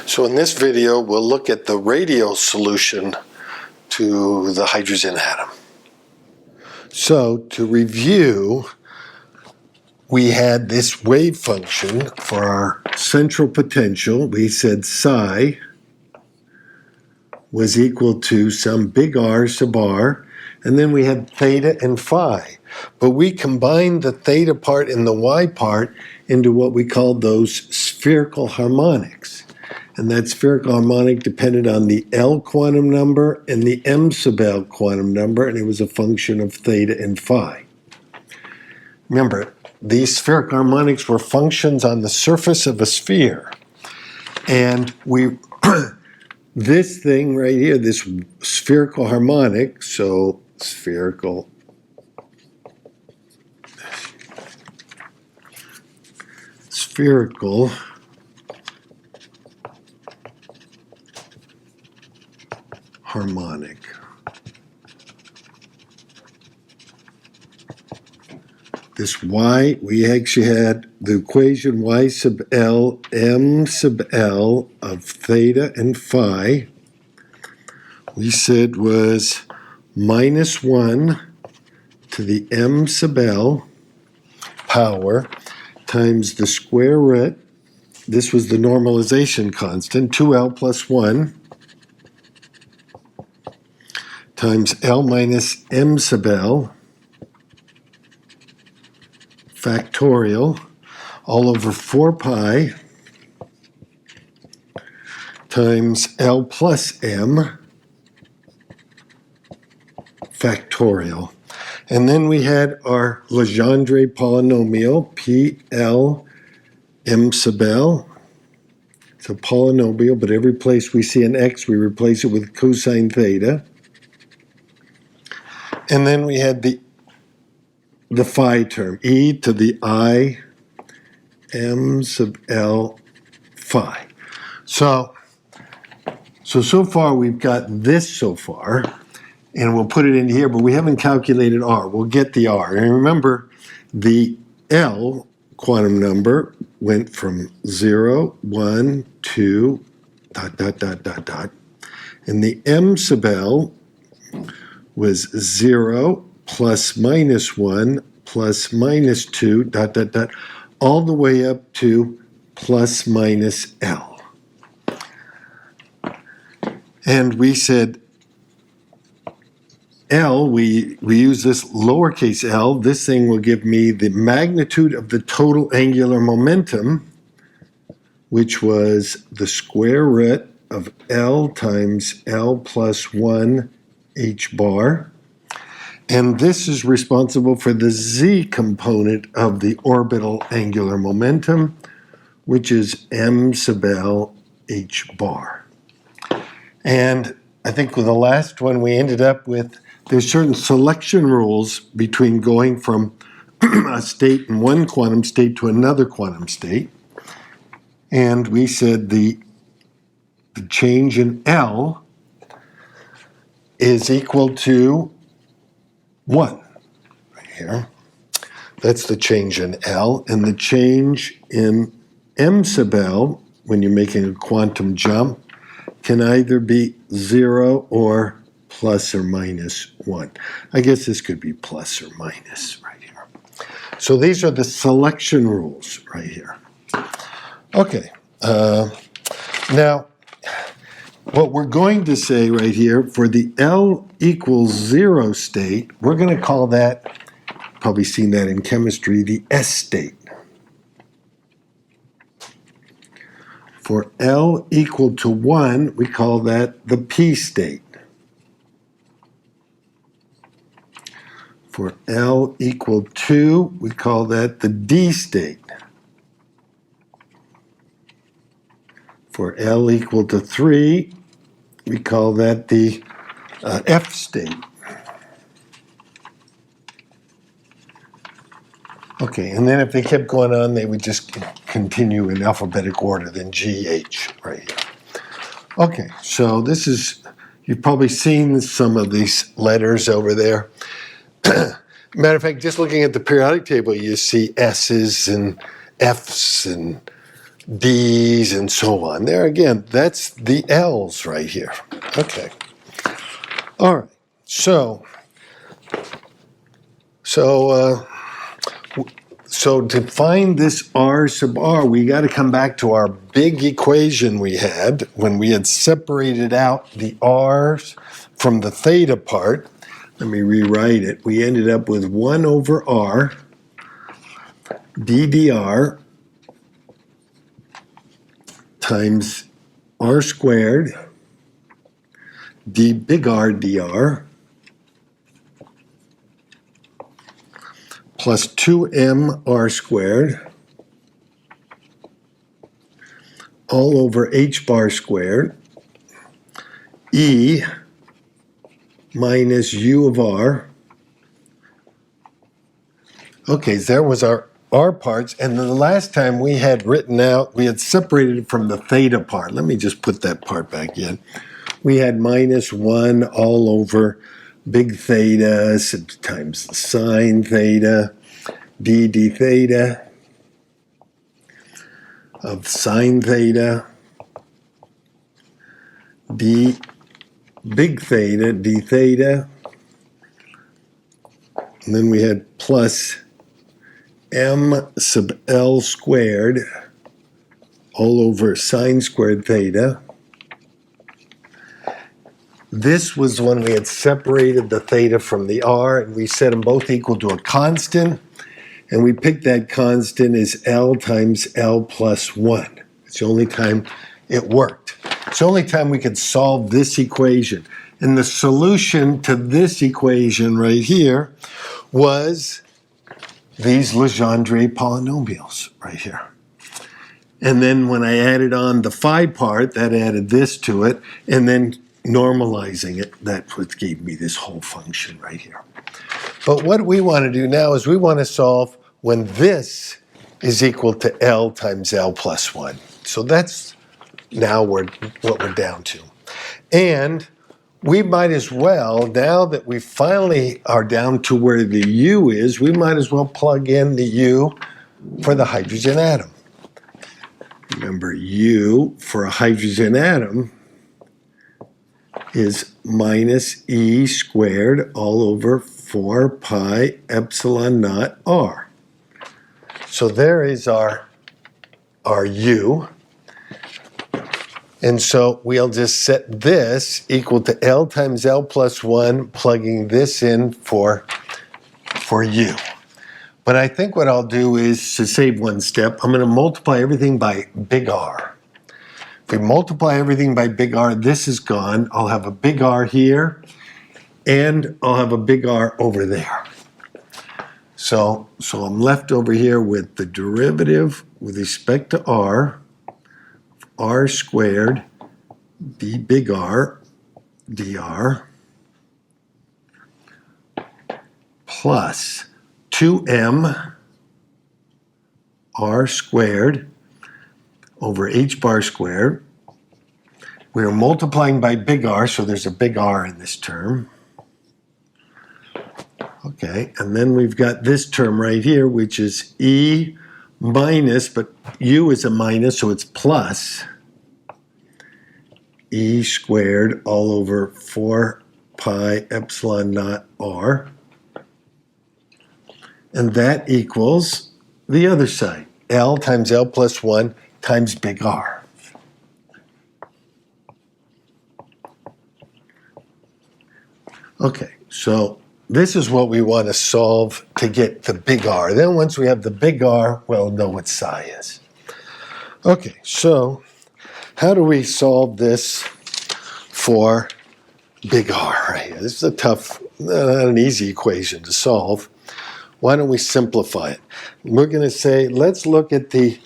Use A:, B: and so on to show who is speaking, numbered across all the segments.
A: So in this video, we'll look at the radial solution to the hydrogen atom. So to review, we had this wave function for our central potential. We said psi was equal to some big R sub r, and then we had theta and phi. But we combined the theta part and the y part into what we called those spherical harmonics. And that spherical harmonic depended on the L quantum number and the m sub L quantum number, and it was a function of theta and phi. Remember, these spherical harmonics were functions on the surface of a sphere. And we this thing right here, this spherical harmonic, so spherical harmonic. This y, we actually had the equation y sub L m sub L of theta and phi. We said was minus 1 to the m sub L power times the square root. This was the normalization constant, 2L plus 1 times L minus m sub L factorial all over 4 pi times L plus m factorial. And then we had our Legendre polynomial, PL m sub L. It's a polynomial, but every place we see an x, we replace it with cosine theta. And then we had the phi term, e to the I m sub L phi. So far we've got this so far, and we'll put it in here, but we haven't calculated r. We'll get the r. And remember, the L quantum number went from 0, 1, 2, ... And the m sub L was 0, plus minus 1, plus minus 2, ... all the way up to plus minus L. And we said L, we use this lowercase l. This thing will give me the magnitude of the total angular momentum, which was the square root of L times L plus 1 h bar. And this is responsible for the z component of the orbital angular momentum, which is m sub L h bar. And I think with the last one we ended up with, there's certain selection rules between going from a state in one quantum state to another quantum state. And we said the change in L is equal to 1, right here. That's the change in L. And the change in m sub L, when you're making a quantum jump, can either be 0 or plus or minus 1. I guess this could be plus or minus right here. So these are the selection rules right here. Okay. Now, what we're going to say right here, for the L equals 0 state, we're going to call that, probably seen that in chemistry, the S state. For L equal to 1, we call that the P state. For L equal 2, we call that the D state. For L equal to 3, we call that the F state. Okay, and then if they kept going on, they would just continue in alphabetic order, then G, H, right here. Okay, so this is, you've probably seen some of these letters over there. Matter of fact, just looking at the periodic table, you see S's and F's and D's and so on. There again, that's the L's right here. Okay. All right. So to find this R sub R, we got to come back to our big equation we had when we had separated out the R's from the theta part. Let me rewrite it. We ended up with 1 over R d dr times R squared d big R dr plus 2m R squared all over h bar squared E minus u of r. Okay, so there was our R parts, and then the last time we had written out, we had separated it from the theta part. Let me just put that part back in. We had minus 1 all over big theta times sine theta d theta of sine theta d big theta d theta, and then we had plus m sub L squared all over sine squared theta. This was when we had separated the theta from the R, and we set them both equal to a constant, and we picked that constant as L times L plus 1. It's the only time it worked. It's the only time we could solve this equation. And the solution to this equation right here was these Legendre polynomials right here. And then when I added on the phi part, that added this to it, and then normalizing it, that's what gave me this whole function right here. But what we want to do now is we want to solve when this is equal to L times L plus 1. So that's now what we're down to. And we might as well, now that we finally are down to where the U is, we might as well plug in the U for the hydrogen atom. Remember, U for a hydrogen atom is minus E squared all over 4 pi epsilon naught R. So there is our U. And so we'll just set this equal to L times L plus 1, plugging this in for U. But I think what I'll do is, to save one step, I'm going to multiply everything by big R. If we multiply everything by big R, this is gone. I'll have a big R here, and I'll have a big R over there. So I'm left over here with the derivative with respect to R squared d big R dr plus 2m R squared over h bar squared. We are multiplying by big R, so there's a big R in this term. Okay, and then we've got this term right here, which is E minus, but U is a minus, so it's plus E squared all over 4 pi epsilon naught R. And that equals the other side, L times L plus 1 times big R. Okay, so this is what we want to solve to get the big R. Then once we have the big R, we'll know what psi is. Okay, so how do we solve this for big R right here? This is a tough, not an easy equation to solve. Why don't we simplify it? We're going to say, let's look at the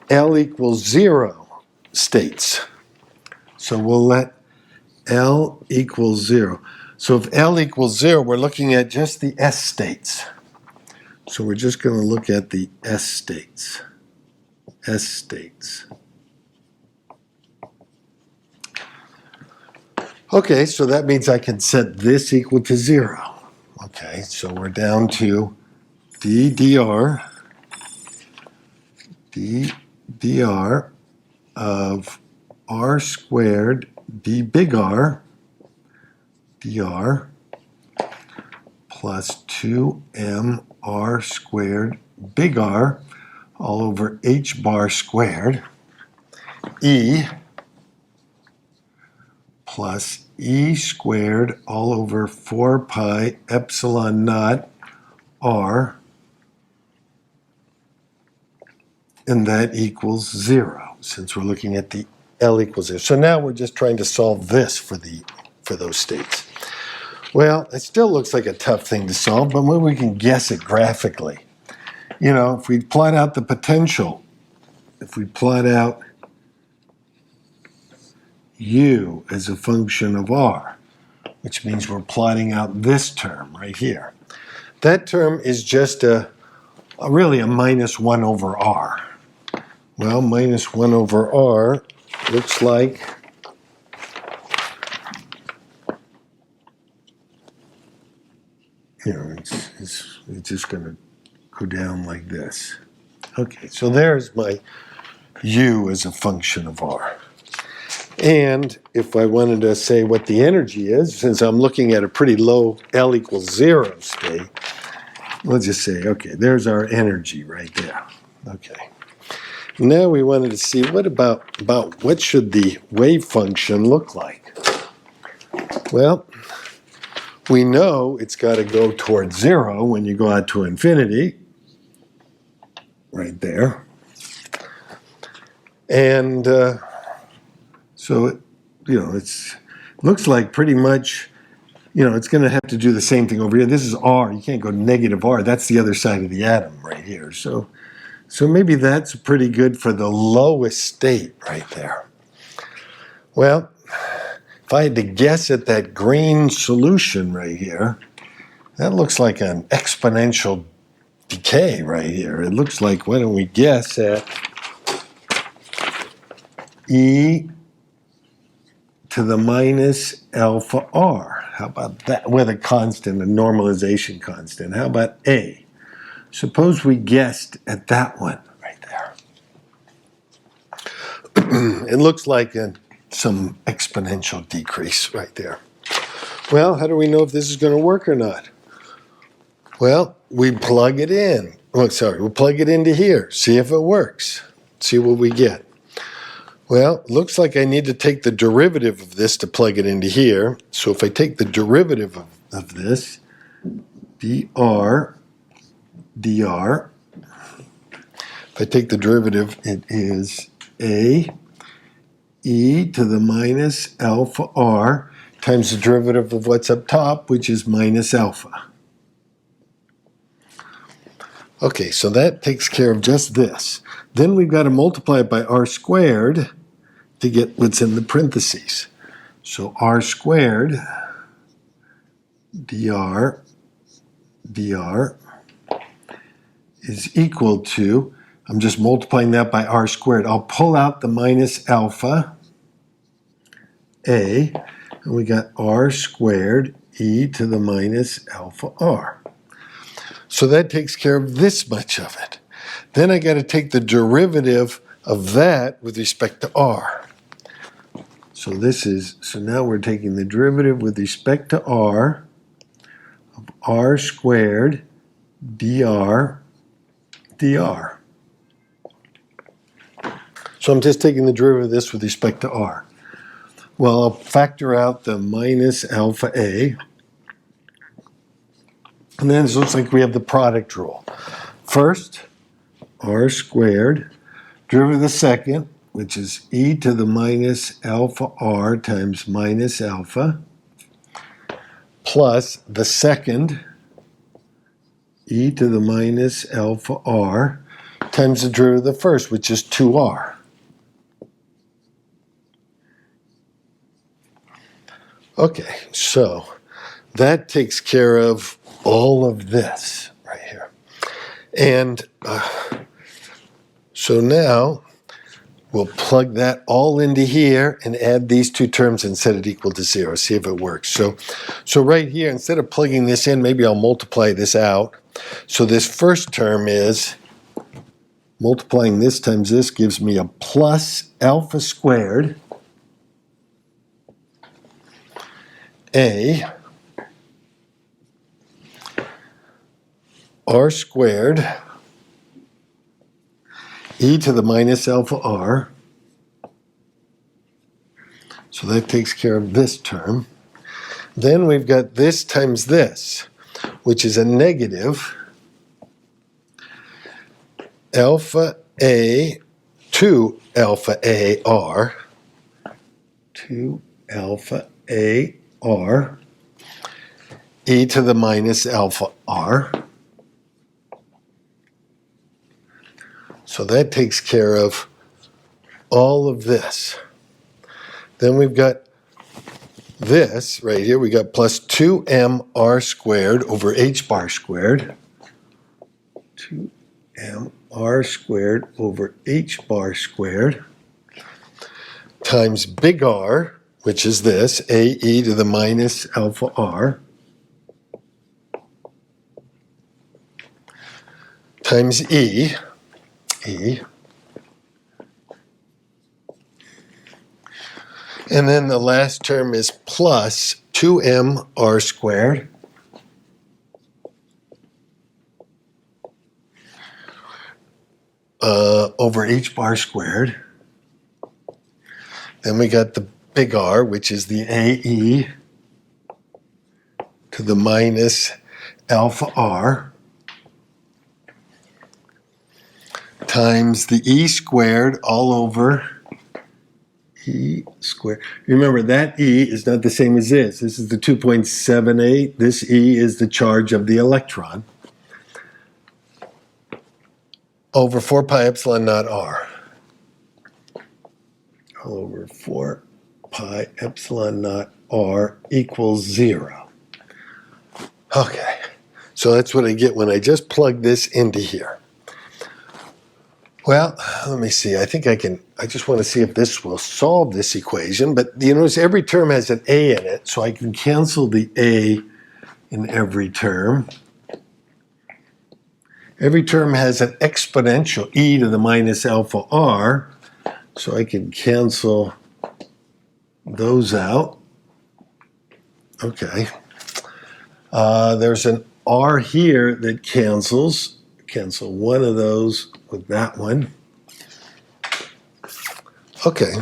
A: L equals 0 states. So we'll let L equals 0. So if L equals 0, we're looking at just the S states. So we're just going to look at the S states. S states. Okay, so that means I can set this equal to 0. Okay, so we're down to d dr of r squared d big R dr plus 2m r squared big R all over h bar squared e plus e squared all over 4 pi epsilon naught r, and that equals 0, since we're looking at the L equals 0. So now we're just trying to solve this for those states. Well, it still looks like a tough thing to solve, but maybe we can guess it graphically. You know, if we plot out the potential, if we plot out u as a function of r, which means we're plotting out this term right here. That term is just really a minus 1 over r. Well, minus 1 over r looks like it's just going to go down like this. Okay, so there's my u as a function of r. And if I wanted to say what the energy is, since I'm looking at a pretty low L equals 0 state, we'll just say, okay, there's our energy right there. Okay. Now we wanted to see about what should the wave function look like? Well, we know it's got to go towards 0 when you go out to infinity, right there. And so, it looks like pretty much, it's going to have to do the same thing over here. This is r. You can't go negative r. That's the other side of the atom right here. So maybe that's pretty good for the lowest state right there. Well, if I had to guess at that green solution right here, that looks like an exponential decay right here. It looks like, why don't we guess at e to the minus alpha r. How about that? With a constant, a normalization constant. How about a? Suppose we guessed at that one right there. It looks like some exponential decrease right there. Well, how do we know if this is going to work or not? Well, we plug it in. We'll plug it into here, see if it works, see what we get. Well, looks like I need to take the derivative of this to plug it into here. So if I take the derivative of this, dr, if I take the derivative, it is a e to the minus alpha r times the derivative of what's up top, which is minus alpha. Okay, so that takes care of just this. Then we've got to multiply it by r squared to get what's in the parentheses. So r squared dr is equal to, I'm just multiplying that by r squared. I'll pull out the minus alpha a, and we got r squared e to the minus alpha r. So that takes care of this much of it. Then I got to take the derivative of that with respect to r. So now we're taking the derivative with respect to r of r squared dr. So I'm just taking the derivative of this with respect to r. Well, I'll factor out the minus alpha a. And then it looks like we have the product rule. First, r squared, derivative of the second, which is e to the minus alpha r times minus alpha, plus the second, e to the minus alpha r, times the derivative of the first, which is 2r. Okay, so that takes care of all of this right here. And so now we'll plug that all into here and add these two terms and set it equal to 0. See if it works. So right here, instead of plugging this in, maybe I'll multiply this out. So this first term is Multiplying this times this gives me a plus alpha squared A r squared e to the minus alpha r. So that takes care of this term. Then we've got this times this, which is a negative alpha a to alpha a r to alpha a r e to the minus alpha r. So that takes care of all of this. Then we've got this right here. We got plus 2m r squared over h bar squared. 2m r squared over h bar squared times big R, which is this, a e to the minus alpha r, times e. And then the last term is plus 2m r squared over h bar squared. Then we got the big R, which is the ae to the minus alpha r times the e squared all over e squared. Remember, that e is not the same as this. This is the 2.78. This e is the charge of the electron over 4 pi epsilon naught r. All over 4 pi epsilon naught r equals 0. Okay, so that's what I get when I just plug this into here. Well, let me see. I think I just want to see if this will solve this equation. But you notice every term has an a in it, so I can cancel the a in every term. Every term has an exponential e to the minus alpha r, so I can cancel those out. Okay. There's an r here that cancels. Cancel one of those with that one. Okay.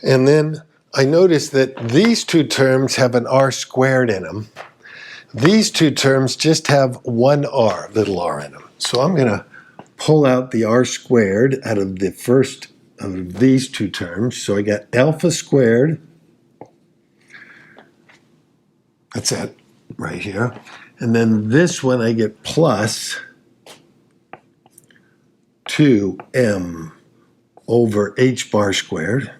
A: And then I notice that these two terms have an r squared in them. These two terms just have one r, little r in them. So I'm going to pull out the r squared out of the first of these two terms. So I got alpha squared. That's it right here. And then this one I get plus 2m over h bar squared.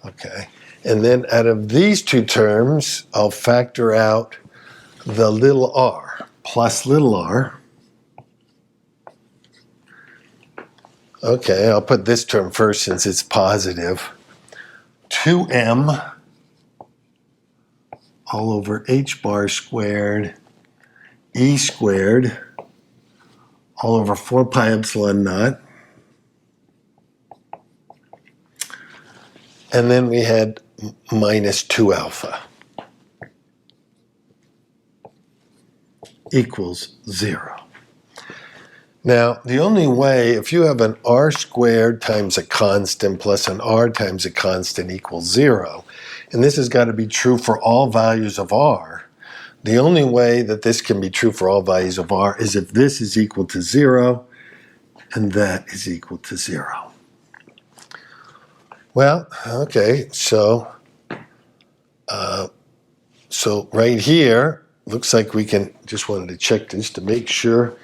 A: Okay. And then out of these two terms, I'll factor out the little r, plus little r. Okay, I'll put this term first since it's positive. 2m all over h bar squared, e squared, all over 4 pi epsilon naught. And then we had minus 2 alpha equals 0. Now, the only way, if you have an r squared times a constant plus an r times a constant equals 0, and this has got to be true for all values of r, the only way that this can be true for all values of r is if this is equal to 0 and that is equal to 0. Well, okay, so right here, looks like we can, just wanted to check this to make sure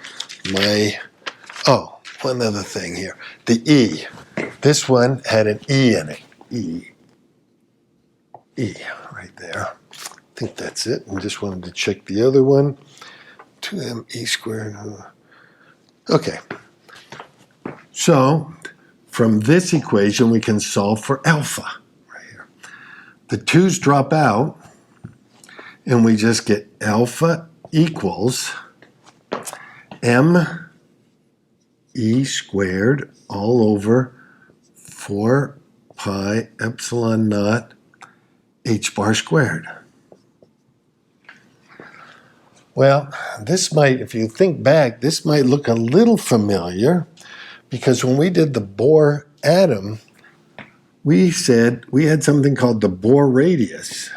A: one other thing here. The e, this one had an e in it. E, right there. I think that's it. I just wanted to check the other one. 2m e squared. Okay. So, from this equation, we can solve for alpha. Right here. The 2's drop out, and we just get alpha equals m e squared all over 4 pi epsilon naught h bar squared. Well, this might, if you think back, this might look a little familiar because when we did the Bohr atom, we said we had something called the Bohr radius.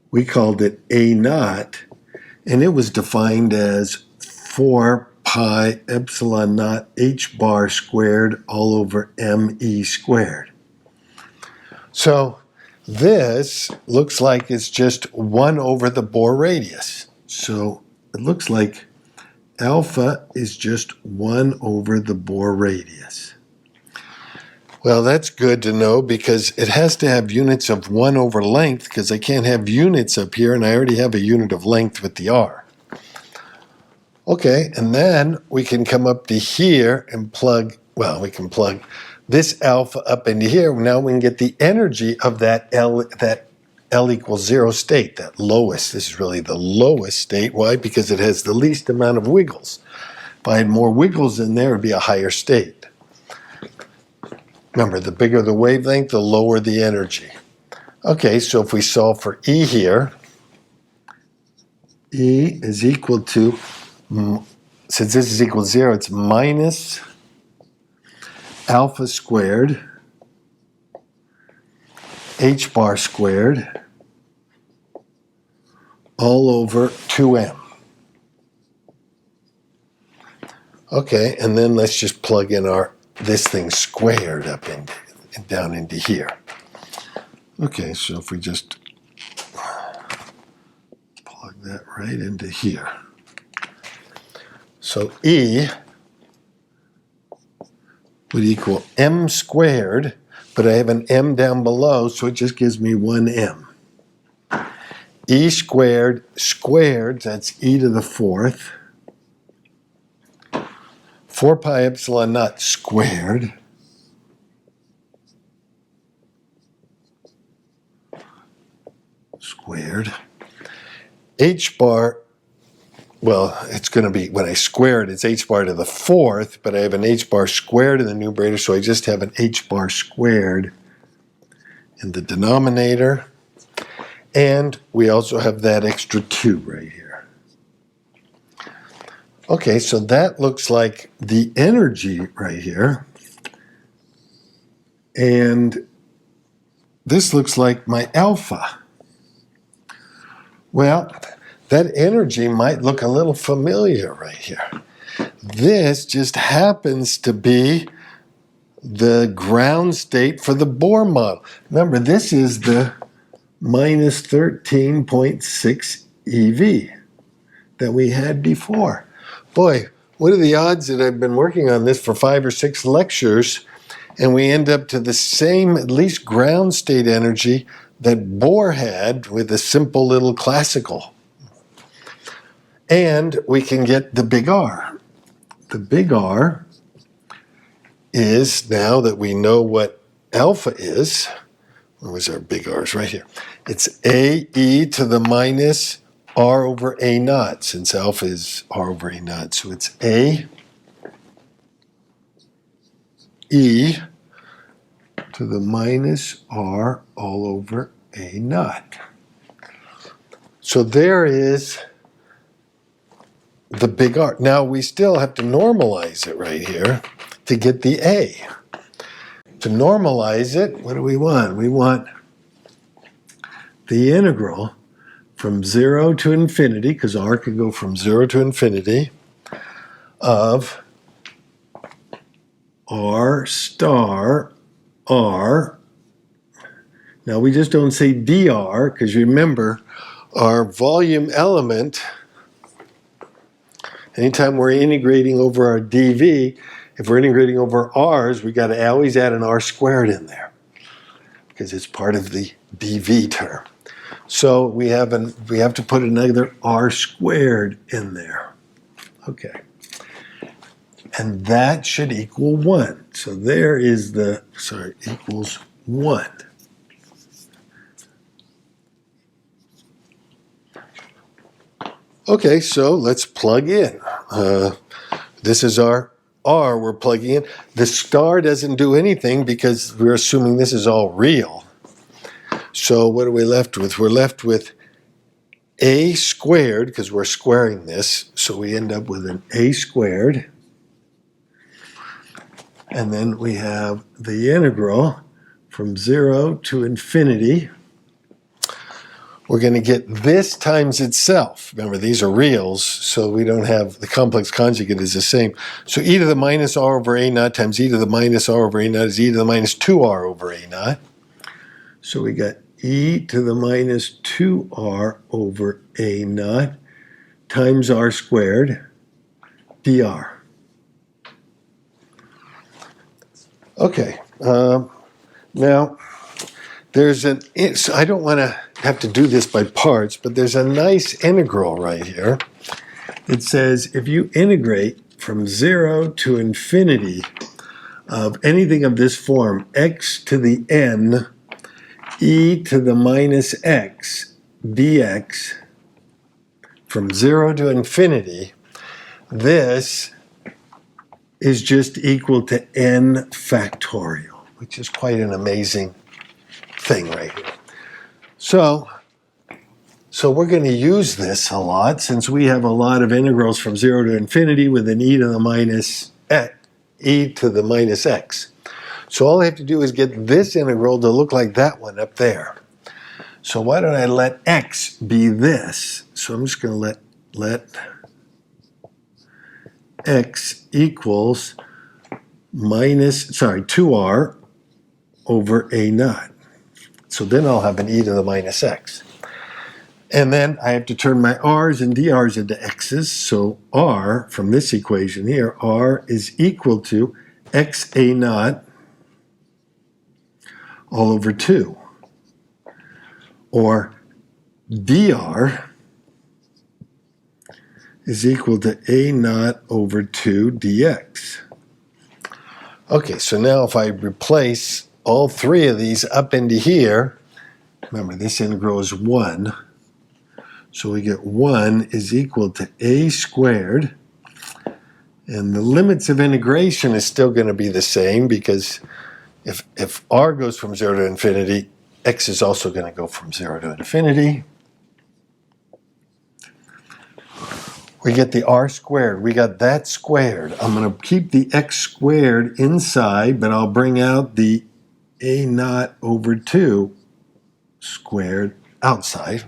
A: We called it A naught, and it was defined as 4 pi epsilon naught h bar squared all over me squared. So this looks like it's just 1 over the Bohr radius. So it looks like alpha is just 1 over the Bohr radius. Well, that's good to know because it has to have units of 1 over length because I can't have units up here and I already have a unit of length with the r. Okay, and then we can come up to here and plug, well, we can plug this alpha up into here. Now we can get the energy of that L equals 0 state, that lowest. This is really the lowest state. Why? Because it has the least amount of wiggles. If I had more wiggles in there, it would be a higher state. Remember, the bigger the wavelength, the lower the energy. Okay, so if we solve for E here, E is equal to, since this is equal to 0, it's minus alpha squared h bar squared all over 2m. Okay, and then let's just plug in this thing squared up down into here. Okay, so if we just plug that right into here. So E would equal m squared, but I have an m down below, so it just gives me 1m. E squared squared, that's e to the 4th. 4 pi epsilon naught squared h bar, well, it's going to be, when I square it, it's h bar to the 4th, but I have an h bar squared in the numerator, so I just have an h bar squared in the denominator. And we also have that extra 2 right here. Okay, so that looks like the energy right here. And this looks like my alpha. Well, that energy might look a little familiar right here. This just happens to be the ground state for the Bohr model. Remember, this is the minus 13.6 eV that we had before. Boy, what are the odds that I've been working on this for 5 or 6 lectures and we end up to the same, at least ground state energy that Bohr had with a simple little classical. And we can get the big R. The big R is, now that we know what alpha is, where was our big R's? Right here. It's AE to the minus R over A naught, since alpha is R over A naught. So it's AE to the minus R all over A naught. So there is the big R. Now we still have to normalize it right here to get the A. To normalize it, what do we want? We want the integral from 0 to infinity, because R can go from 0 to infinity, of R star R. Now we just don't say dr, because remember, our volume element, anytime we're integrating over our dv, if we're integrating over r's, we got to always add an r squared in there, because it's part of the dv term. So we have to put another r squared in there. Okay. And that should equal 1. So there is equals 1. Okay, so let's plug in. This is our R we're plugging in. The star doesn't do anything because we're assuming this is all real. So what are we left with? We're left with a squared, because we're squaring this, so we end up with an a squared. And then we have the integral from 0 to infinity. We're going to get this times itself. Remember, these are reals, so we don't have the complex conjugate is the same. So e to the minus r over a naught times e to the minus r over a naught is e to the minus 2r over a naught. So we got e to the minus 2r over a naught times r squared dr. Okay, now there's I don't want to have to do this by parts, but there's a nice integral right here. It says if you integrate from 0 to infinity of anything of this form, x to the n e to the minus x dx, from 0 to infinity, this is just equal to n factorial, which is quite an amazing thing right here. So we're going to use this a lot since we have a lot of integrals from 0 to infinity with an e to the minus x. So all I have to do is get this integral to look like that one up there. So why don't I let x be this? So I'm just going to let x equals 2r over a naught. So then I'll have an e to the minus x. And then I have to turn my r's and dr's into x's. So r, from this equation here, r is equal to x a naught all over 2. Or dr is equal to a naught over 2 dx. Okay, so now if I replace all three of these up into here, remember this integral is 1. So we get 1 is equal to a squared. And the limits of integration is still going to be the same because if r goes from 0 to infinity, x is also going to go from 0 to infinity. We get the r squared. We got that squared. I'm going to keep the x squared inside, but I'll bring out the a naught over 2 squared outside.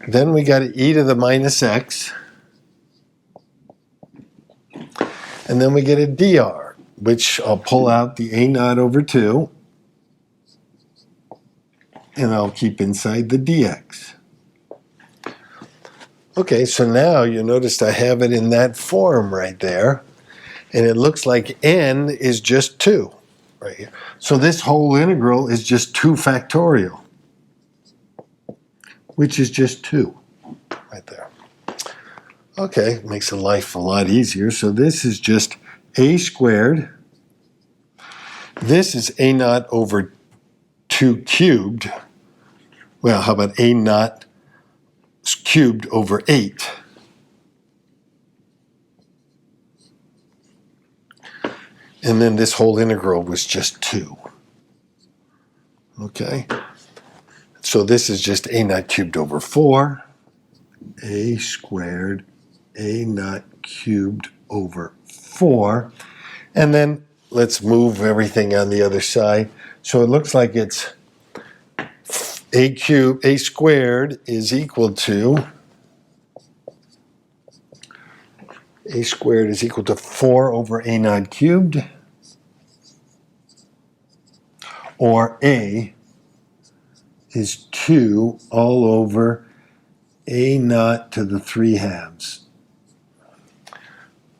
A: Then we got e to the minus x. And then we get a dr, which I'll pull out the a naught over 2. And I'll keep inside the dx. Okay, so now you notice I have it in that form right there. And it looks like n is just 2 right here. So this whole integral is just 2 factorial, which is just 2 right there. Okay, makes life a lot easier. So this is just a squared. This is a naught over 2 cubed. Well, how about a naught cubed over 8? And then this whole integral was just 2. Okay. So this is just a naught cubed over 4. A squared, a naught cubed over 4. And then let's move everything on the other side. So it looks like it's a squared is equal to 4 over a naught cubed, or a is 2 all over a naught to the 3 halves.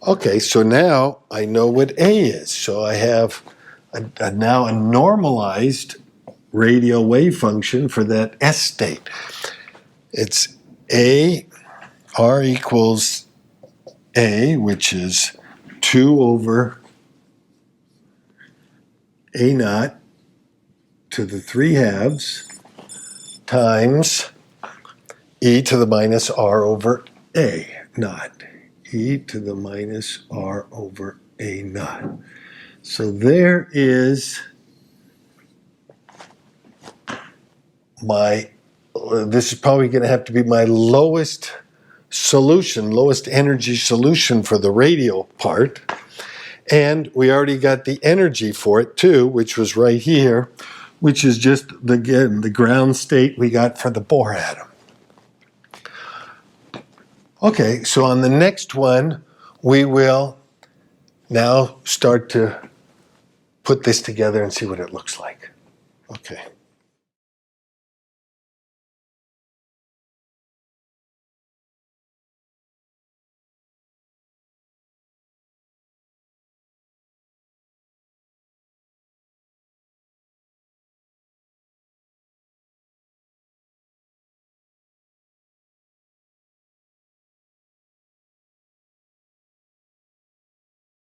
A: Okay, so now I know what a is. So I have now a normalized radial wave function for that S state. It's r equals a, which is 2 over a naught to the 3 halves times e to the minus r over a naught. E to the minus r over a naught. So there is my, this is probably going to have to be my lowest solution, lowest energy solution for the radial part. And we already got the energy for it too, which was right here, which is just, again, the ground state we got for the Bohr atom. Okay, so on the next one, we will now start to put this together and see what it looks like. Okay.